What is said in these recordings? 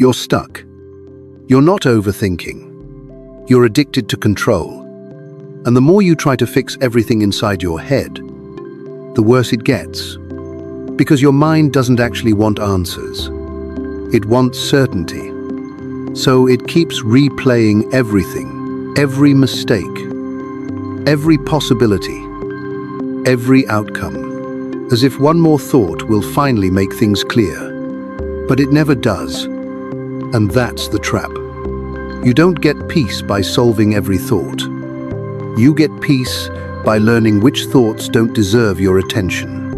You're stuck. You're not overthinking. You're addicted to control. And the more you try to fix everything inside your head, the worse it gets. Because your mind doesn't actually want answers. It wants certainty. So it keeps replaying everything, every mistake, every possibility, every outcome, as if one more thought will finally make things clear. But it never does. And that's the trap. You don't get peace by solving every thought. You get peace by learning which thoughts don't deserve your attention.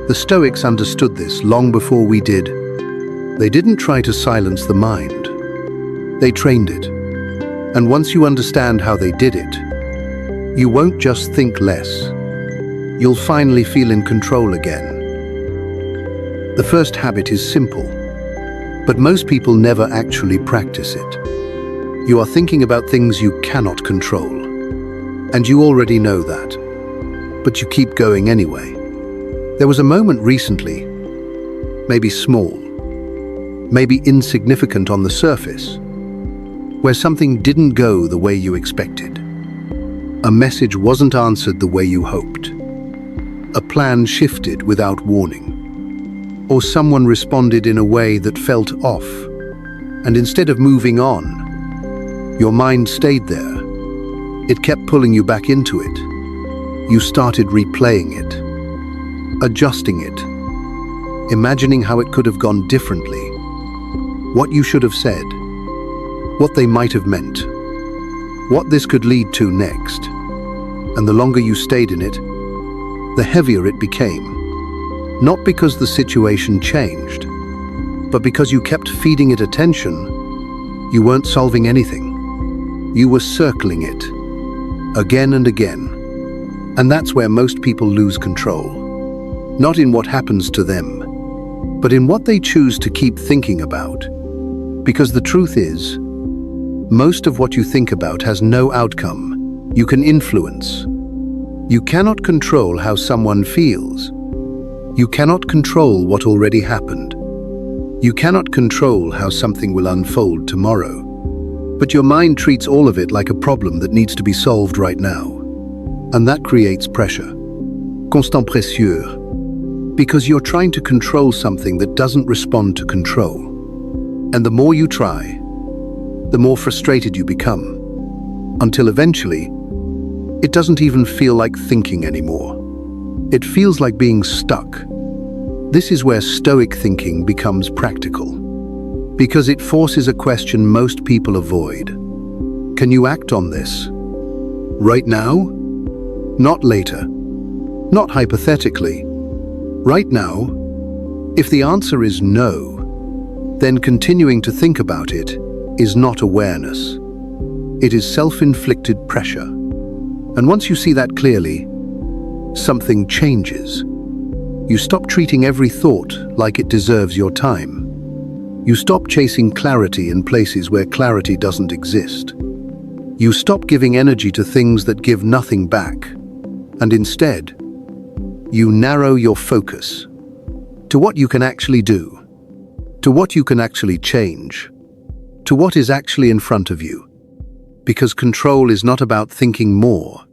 The Stoics understood this long before we did. They didn't try to silence the mind. They trained it. And once you understand how they did it, you won't just think less. You'll finally feel in control again. The first habit is simple, but most people never actually practice it. You are thinking about things you cannot control. And you already know that, but you keep going anyway. There was a moment recently, maybe small, maybe insignificant on the surface, where something didn't go the way you expected. A message wasn't answered the way you hoped. A plan shifted without warning. Or someone responded in a way that felt off. And instead of moving on, your mind stayed there. It kept pulling you back into it. You started replaying it, adjusting it, imagining how it could have gone differently, what you should have said, what they might have meant, what this could lead to next. And the longer you stayed in it, the heavier it became. Not because the situation changed, but because you kept feeding it attention. You weren't solving anything. You were circling it, again and again. And that's where most people lose control. Not in what happens to them, but in what they choose to keep thinking about. Because the truth is, most of what you think about has no outcome you can influence. You cannot control how someone feels. You cannot control what already happened. You cannot control how something will unfold tomorrow. But your mind treats all of it like a problem that needs to be solved right now. And that creates pressure. Constant pressure. Because you're trying to control something that doesn't respond to control. And the more you try, the more frustrated you become. Until eventually, it doesn't even feel like thinking anymore. It feels like being stuck. This is where Stoic thinking becomes practical. Because it forces a question most people avoid. Can you act on this? Right now? Not later. Not hypothetically. Right now? If the answer is no, then continuing to think about it is not awareness. It is self-inflicted pressure. And once you see that clearly, something changes. You stop treating every thought like it deserves your time. You stop chasing clarity in places where clarity doesn't exist. You stop giving energy to things that give nothing back. And instead, you narrow your focus to what you can actually do, to what you can actually change, to what is actually in front of you. Because control is not about thinking more.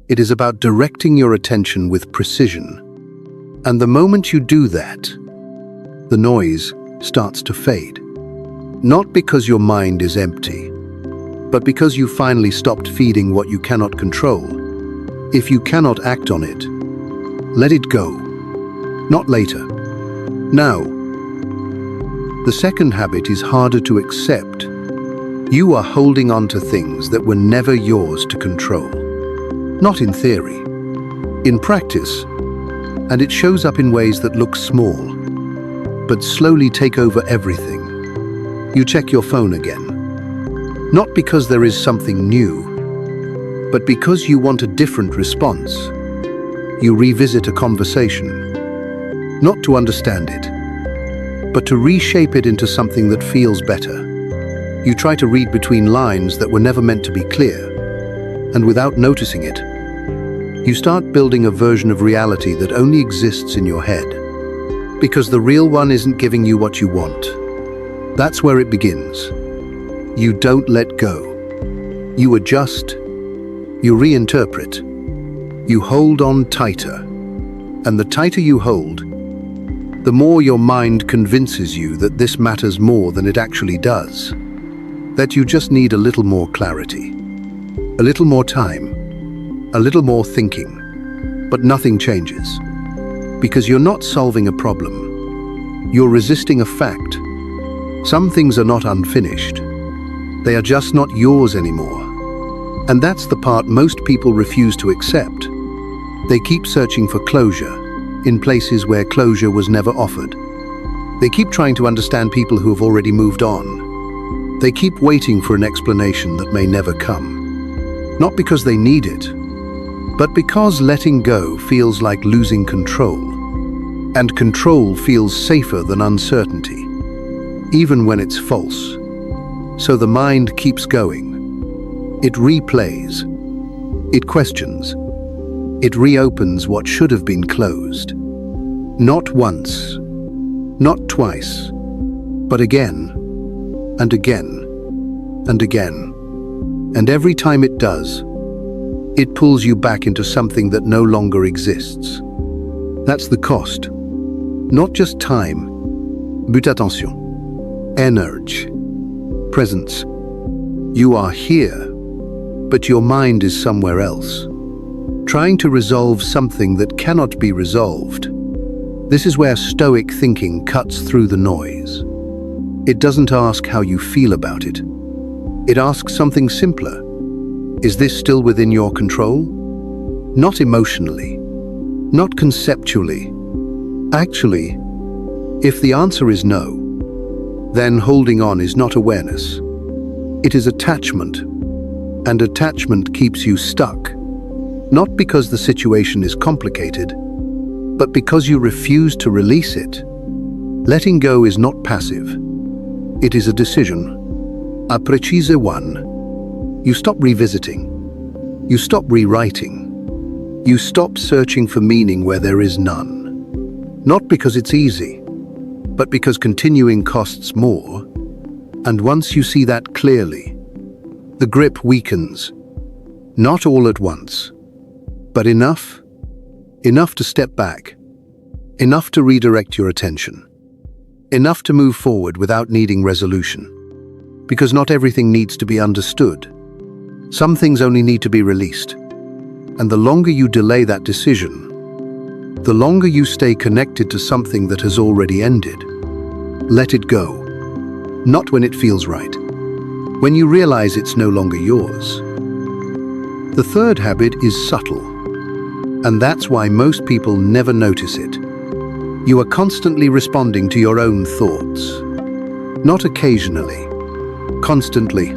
It is about directing your attention with precision. And the moment you do that, the noise starts to fade. Not because your mind is empty, but because you finally stopped feeding what you cannot control. If you cannot act on it, let it go. Not later. Now. The second habit is harder to accept. You are holding on to things that were never yours to control. Not in theory, in practice. And it shows up in ways that look small, but slowly take over everything. You check your phone again. Not because there is something new, but because you want a different response. You revisit a conversation, not to understand it, but to reshape it into something that feels better. You try to read between lines that were never meant to be clear, and without noticing it, you start building a version of reality that only exists in your head. Because the real one isn't giving you what you want. That's where it begins. You don't let go. You adjust. You reinterpret. You hold on tighter. And the tighter you hold, the more your mind convinces you that this matters more than it actually does. That you just need a little more clarity, a little more time, a little more thinking. But nothing changes. Because you're not solving a problem. You're resisting a fact. Some things are not unfinished. They are just not yours anymore. And that's the part most people refuse to accept. They keep searching for closure in places where closure was never offered. They keep trying to understand people who have already moved on. They keep waiting for an explanation that may never come. Not because they need it, but because letting go feels like losing control. And control feels safer than uncertainty, even when it's false. So the mind keeps going. It replays. It questions. It reopens what should have been closed. Not once, not twice, but again, and again, and again. And every time it does, it pulls you back into something that no longer exists. That's the cost. Not just time, but attention, energy, presence. You are here, but your mind is somewhere else, trying to resolve something that cannot be resolved. This is where Stoic thinking cuts through the noise. It doesn't ask how you feel about it. It asks something simpler. Is this still within your control? Not emotionally, not conceptually. Actually, if the answer is no, then holding on is not awareness. It is attachment, and attachment keeps you stuck. Not because the situation is complicated, but because you refuse to release it. Letting go is not passive. It is a decision. A precise one. You stop revisiting. You stop rewriting. You stop searching for meaning where there is none. Not because it's easy, but because continuing costs more. And once you see that clearly, the grip weakens. Not all at once, but enough. Enough to step back. Enough to redirect your attention. Enough to move forward without needing resolution. Because not everything needs to be understood. Some things only need to be released. And the longer you delay that decision, the longer you stay connected to something that has already ended. Let it go. Not when it feels right. When you realize it's no longer yours. The third habit is subtle. And that's why most people never notice it. You are constantly responding to your own thoughts. Not occasionally. Constantly.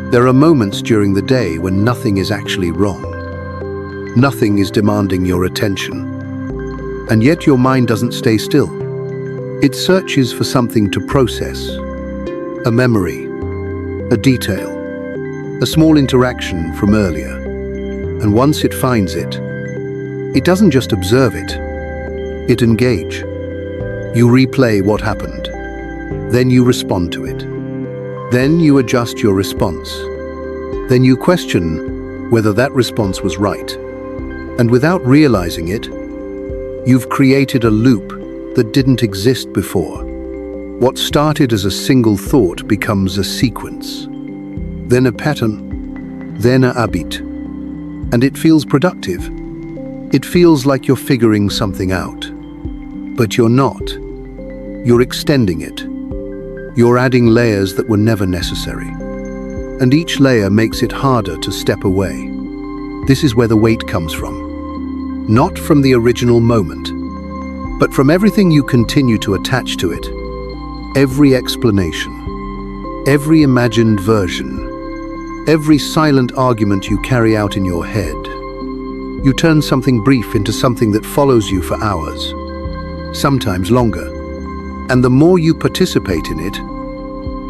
There are moments during the day when nothing is actually wrong. Nothing is demanding your attention. And yet your mind doesn't stay still. It searches for something to process. A memory, a detail, a small interaction from earlier. And once it finds it doesn't just observe it, it engages. You replay what happened. Then you respond to it. Then you adjust your response. Then you question whether that response was right. And without realizing it, you've created a loop that didn't exist before. What started as a single thought becomes a sequence, then a pattern, then a habit. And it feels productive. It feels like you're figuring something out. But you're not. You're extending it. You're adding layers that were never necessary. And each layer makes it harder to step away. This is where the weight comes from. Not from the original moment, but from everything you continue to attach to it. Every explanation, every imagined version, every silent argument you carry out in your head. You turn something brief into something that follows you for hours, sometimes longer. And the more you participate in it,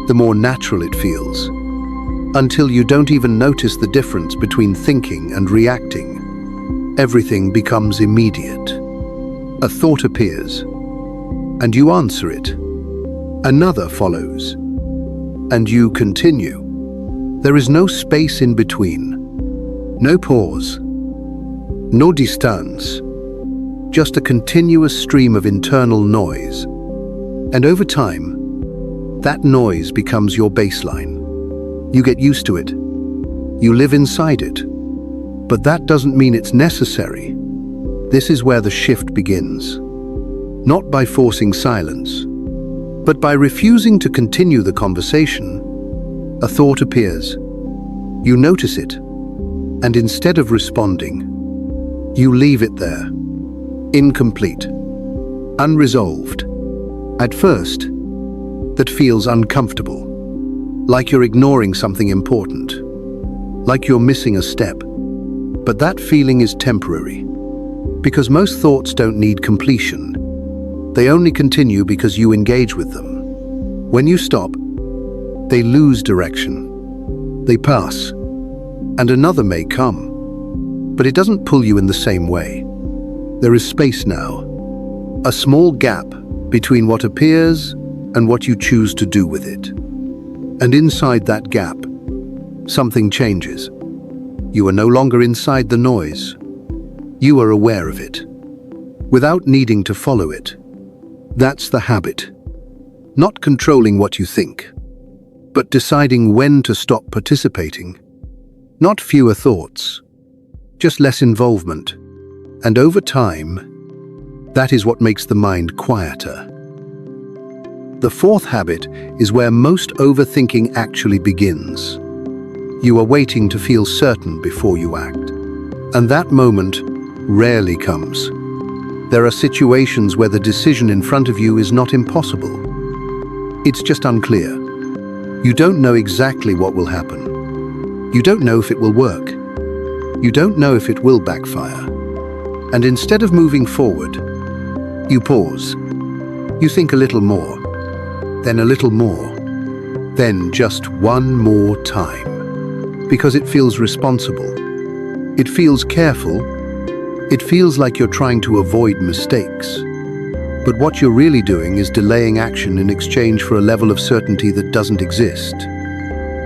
the more natural it feels, until you don't even notice the difference between thinking and reacting. Everything becomes immediate. A thought appears, and you answer it. Another follows, and you continue. There is no space in between, no pause, no distance, just a continuous stream of internal noise. And over time, that noise becomes your baseline. You get used to it. You live inside it. But that doesn't mean it's necessary. This is where the shift begins. Not by forcing silence, but by refusing to continue the conversation. A thought appears. You notice it, and instead of responding, you leave it there, incomplete, unresolved. At first, that feels uncomfortable, like you're ignoring something important, like you're missing a step. But that feeling is temporary, because most thoughts don't need completion. They only continue because you engage with them. When you stop, they lose direction. They pass, and another may come. But it doesn't pull you in the same way. There is space now, a small gap between what appears and what you choose to do with it. And inside that gap, something changes. You are no longer inside the noise. You are aware of it, without needing to follow it. That's the habit. Not controlling what you think, but deciding when to stop participating. Not fewer thoughts, just less involvement. And over time, that is what makes the mind quieter. The fourth habit is where most overthinking actually begins. You are waiting to feel certain before you act. And that moment rarely comes. There are situations where the decision in front of you is not impossible. It's just unclear. You don't know exactly what will happen. You don't know if it will work. You don't know if it will backfire. And instead of moving forward, you pause. You think a little more, then a little more, then just one more time. Because it feels responsible. It feels careful. It feels like you're trying to avoid mistakes. But what you're really doing is delaying action in exchange for a level of certainty that doesn't exist.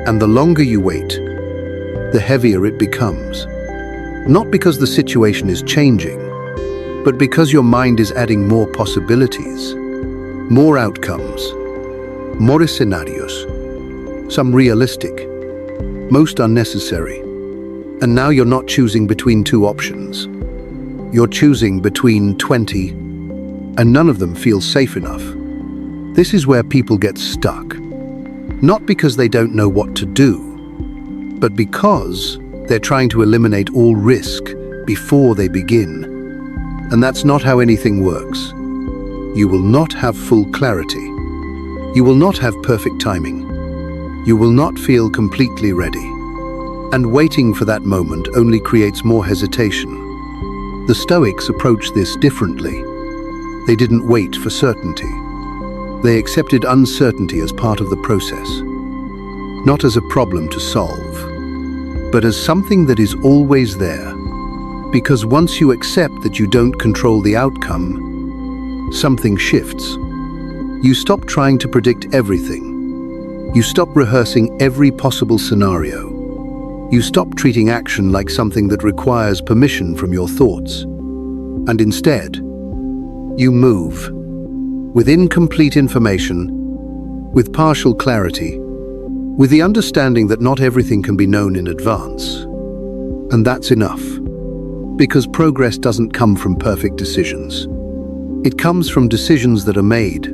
And the longer you wait, the heavier it becomes. Not because the situation is changing, but because your mind is adding more possibilities, more outcomes, more scenarios, some realistic, most unnecessary. And now you're not choosing between two options. You're choosing between 20, and none of them feels safe enough. This is where people get stuck. Not because they don't know what to do, but because they're trying to eliminate all risk before they begin. And that's not how anything works. You will not have full clarity. You will not have perfect timing. You will not feel completely ready. And waiting for that moment only creates more hesitation. The Stoics approached this differently. They didn't wait for certainty. They accepted uncertainty as part of the process, not as a problem to solve, but as something that is always there. Because once you accept that you don't control the outcome, something shifts. You stop trying to predict everything. You stop rehearsing every possible scenario. You stop treating action like something that requires permission from your thoughts. And instead, you move with incomplete information, with partial clarity, with the understanding that not everything can be known in advance. And that's enough. Because progress doesn't come from perfect decisions. It comes from decisions that are made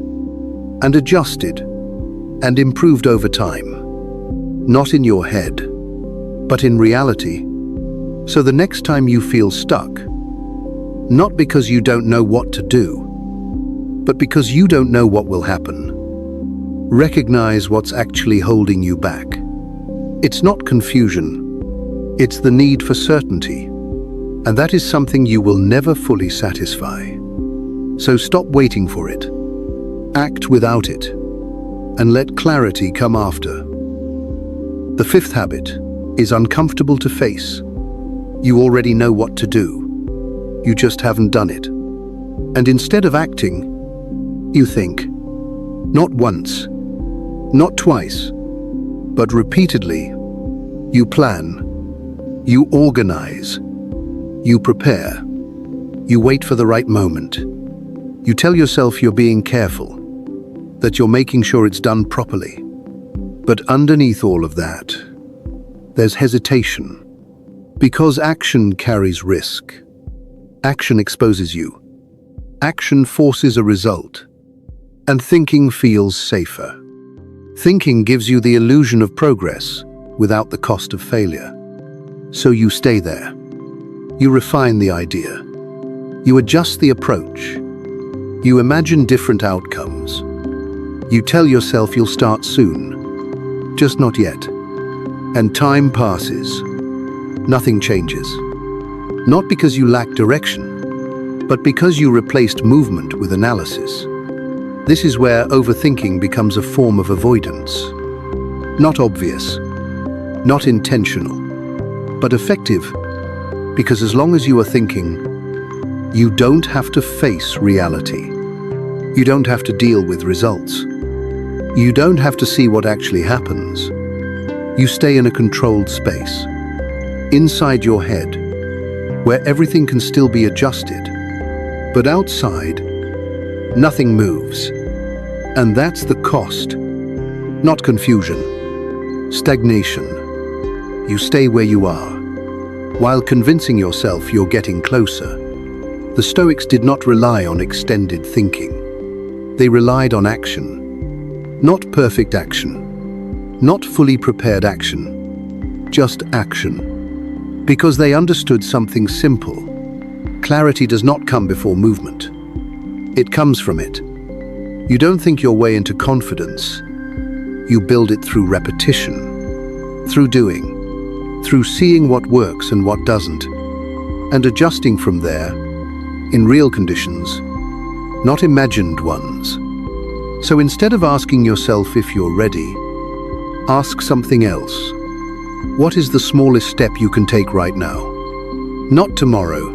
and adjusted and improved over time. Not in your head, but in reality. So the next time you feel stuck, not because you don't know what to do, but because you don't know what will happen, recognize what's actually holding you back. It's not confusion, it's the need for certainty. And that is something you will never fully satisfy. So stop waiting for it. Act without it, and let clarity come after. The fifth habit is uncomfortable to face. You already know what to do. You just haven't done it. And instead of acting, you think. Not once, not twice, but repeatedly. You plan, you organize, you prepare, you wait for the right moment. You tell yourself you're being careful, that you're making sure it's done properly. But underneath all of that, there's hesitation. Because action carries risk. Action exposes you. Action forces a result. And thinking feels safer. Thinking gives you the illusion of progress without the cost of failure. So you stay there. You refine the idea. You adjust the approach. You imagine different outcomes. You tell yourself you'll start soon, just not yet. And time passes. Nothing changes. Not because you lack direction, but because you replaced movement with analysis. This is where overthinking becomes a form of avoidance. Not obvious, not intentional, but effective, because as long as you are thinking, you don't have to face reality. You don't have to deal with results. You don't have to see what actually happens. You stay in a controlled space, inside your head, where everything can still be adjusted. But outside, nothing moves. And that's the cost. Not confusion, stagnation. You stay where you are, while convincing yourself you're getting closer. The Stoics did not rely on extended thinking. They relied on action. Not perfect action. Not fully prepared action. Just action. Because they understood something simple. Clarity does not come before movement. It comes from it. You don't think your way into confidence. You build it through repetition, through doing, through seeing what works and what doesn't, and adjusting from there, in real conditions, not imagined ones. So instead of asking yourself if you're ready, ask something else. What is the smallest step you can take right now? Not tomorrow,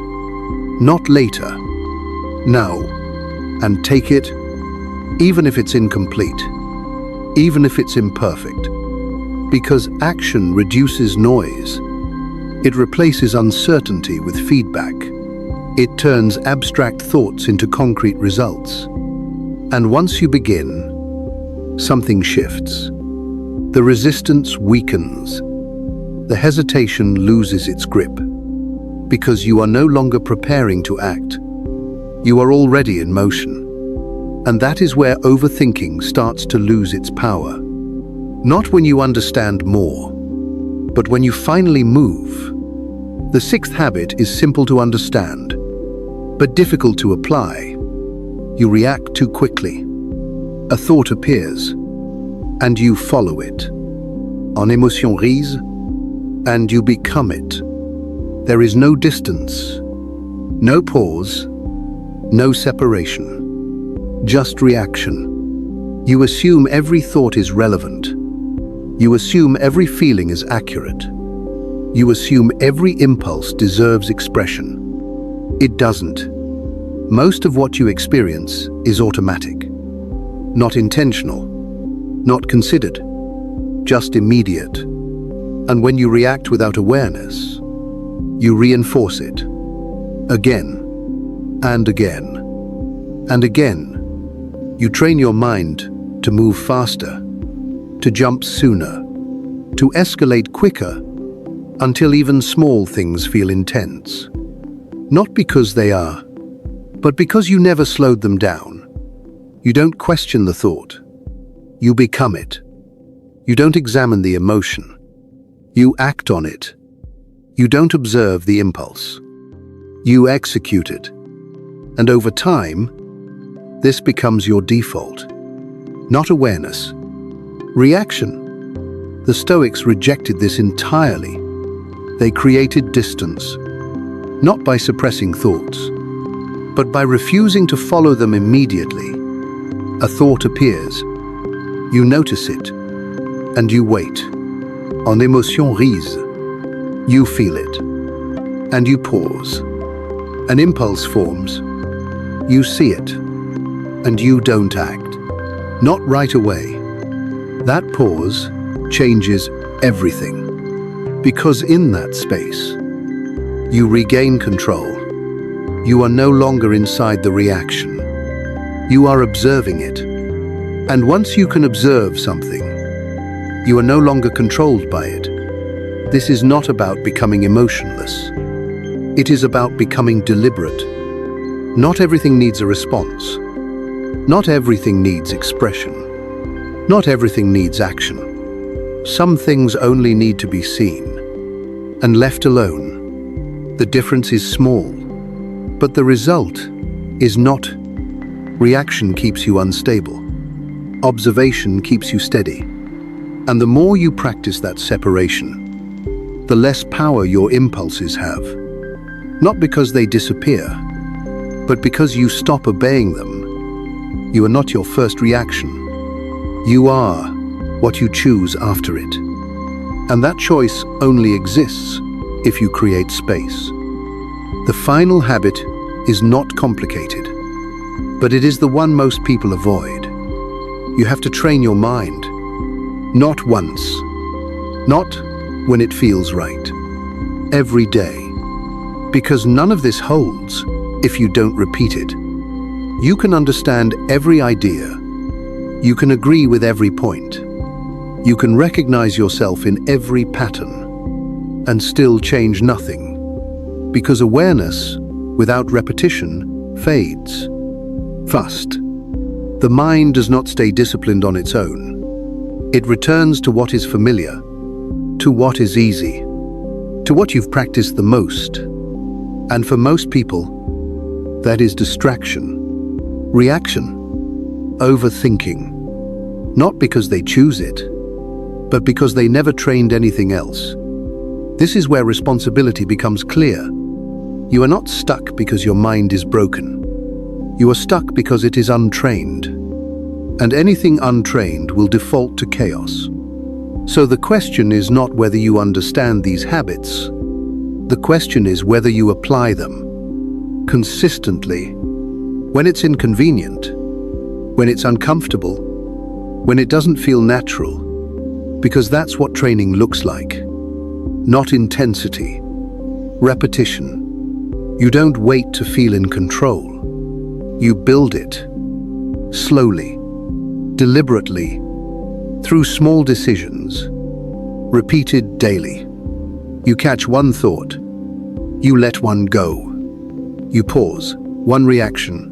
not later, now. And take it, even if it's incomplete, even if it's imperfect. Because action reduces noise. It replaces uncertainty with feedback. It turns abstract thoughts into concrete results. And once you begin, something shifts. The resistance weakens. The hesitation loses its grip. Because you are no longer preparing to act. You are already in motion. And that is where overthinking starts to lose its power. Not when you understand more, but when you finally move. The sixth habit is simple to understand, but difficult to apply. You react too quickly. A thought appears, and you follow it. En émotion rise, and you become it. There is no distance, no pause, no separation, just reaction. You assume every thought is relevant. You assume every feeling is accurate. You assume every impulse deserves expression. It doesn't. Most of what you experience is automatic, not intentional, not considered, just immediate. And when you react without awareness, you reinforce it again and again and again. You train your mind to move faster, to jump sooner, to escalate quicker, until even small things feel intense. Not because they are, but because you never slowed them down. You don't question the thought. You become it. You don't examine the emotion. You act on it. You don't observe the impulse. You execute it. And over time, this becomes your default. Not awareness. Reaction. The Stoics rejected this entirely. They created distance, not by suppressing thoughts, but by refusing to follow them immediately. A thought appears. You notice it, and you wait. En émotion rise. You feel it, and you pause. An impulse forms. You see it, and you don't act. Not right away. That pause changes everything. Because in that space, you regain control. You are no longer inside the reaction. You are observing it. And once you can observe something, you are no longer controlled by it. This is not about becoming emotionless. It is about becoming deliberate. Not everything needs a response. Not everything needs expression. Not everything needs action. Some things only need to be seen. And left alone, the difference is small. But the result is not. Reaction keeps you unstable. Observation keeps you steady. And the more you practice that separation, the less power your impulses have. Not because they disappear, but because you stop obeying them. You are not your first reaction. You are what you choose after it. And that choice only exists if you create space. The final habit is not complicated, but it is the one most people avoid. You have to train your mind. Not once. Not when it feels right. Every day. Because none of this holds if you don't repeat it. You can understand every idea. You can agree with every point. You can recognize yourself in every pattern and still change nothing. Because awareness, without repetition, fades. Fast. The mind does not stay disciplined on its own. It returns to what is familiar, to what is easy, to what you've practiced the most. And for most people, that is distraction, reaction, overthinking. Not because they choose it, but because they never trained anything else. This is where responsibility becomes clear. You are not stuck because your mind is broken. You are stuck because it is untrained. And anything untrained will default to chaos. So the question is not whether you understand these habits. The question is whether you apply them consistently, when it's inconvenient, when it's uncomfortable, when it doesn't feel natural, because that's what training looks like. Not intensity, repetition. You don't wait to feel in control. You build it, slowly, deliberately, through small decisions, repeated daily. You catch one thought, you let one go. You pause, one reaction.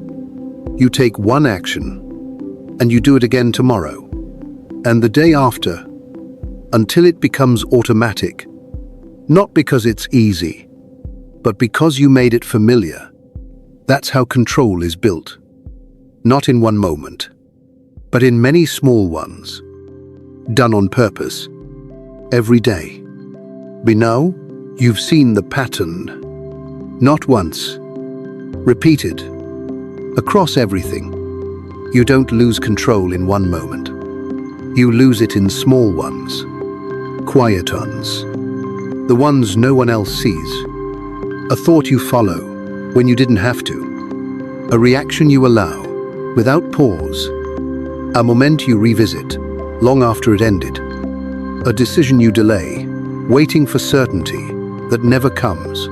You take one action, and you do it again tomorrow, and the day after, until it becomes automatic. Not because it's easy, but because you made it familiar. That's how control is built. Not in one moment, but in many small ones, done on purpose, every day. But now, you've seen the pattern, not once, repeated, across everything. You don't lose control in one moment. You lose it in small ones, quiet ones, the ones no one else sees. A thought you follow when you didn't have to. A reaction you allow, without pause. A moment you revisit, long after it ended. A decision you delay, waiting for certainty that never comes.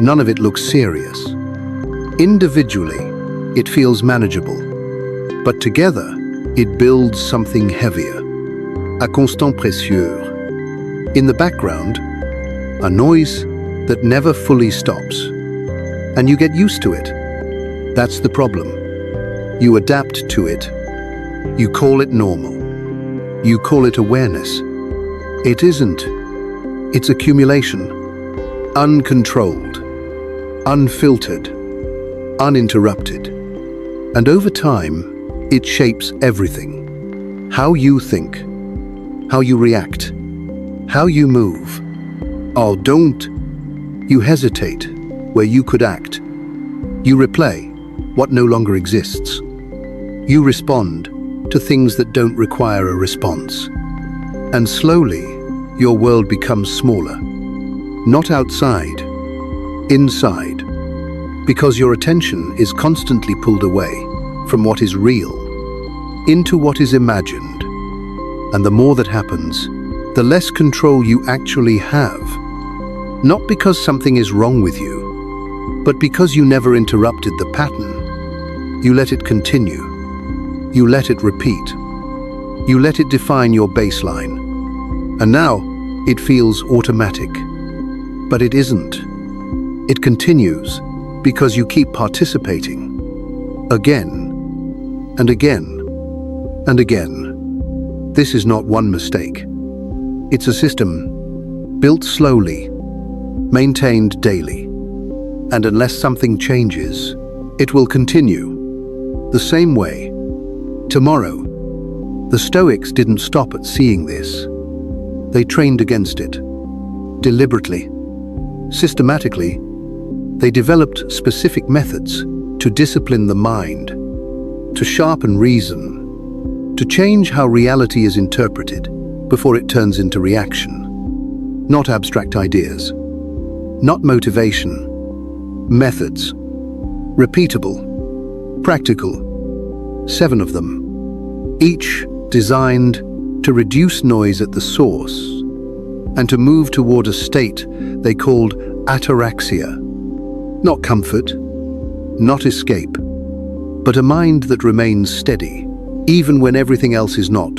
None of it looks serious. Individually, it feels manageable. But together, it builds something heavier. A constant pressure. In the background, a noise that never fully stops. And you get used to it. That's the problem. You adapt to it. You call it normal. You call it awareness. It isn't. It's accumulation. Uncontrolled. Unfiltered. Uninterrupted. And over time, it shapes everything. How you think. How you react. How you move. Oh, don't. You hesitate where you could act. You replay what no longer exists. You respond to things that don't require a response. And slowly, your world becomes smaller. Not outside, inside. Because your attention is constantly pulled away from what is real. into what is imagined. And the more that happens, the less control you actually have. Not because something is wrong with you, but because you never interrupted the pattern. You let it continue. You let it repeat. You let it define your baseline. And now, it feels automatic. But it isn't. It continues because you keep participating. Again, and again, and again. This is not one mistake. It's a system built slowly, maintained daily. And unless something changes, it will continue the same way. Tomorrow, the Stoics didn't stop at seeing this. They trained against it. Deliberately, systematically, they developed specific methods to discipline the mind, to sharpen reason, to change how reality is interpreted before it turns into reaction. Not abstract ideas, not motivation, methods, repeatable, practical, 7 of them, each designed to reduce noise at the source and to move toward a state they called Ataraxia. Not comfort, not escape, but a mind that remains steady, even when everything else is not.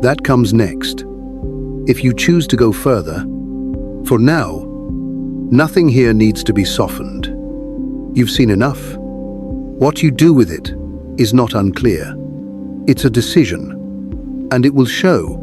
That comes next. If you choose to go further, for now, nothing here needs to be softened. You've seen enough. What you do with it is not unclear. It's a decision, and it will show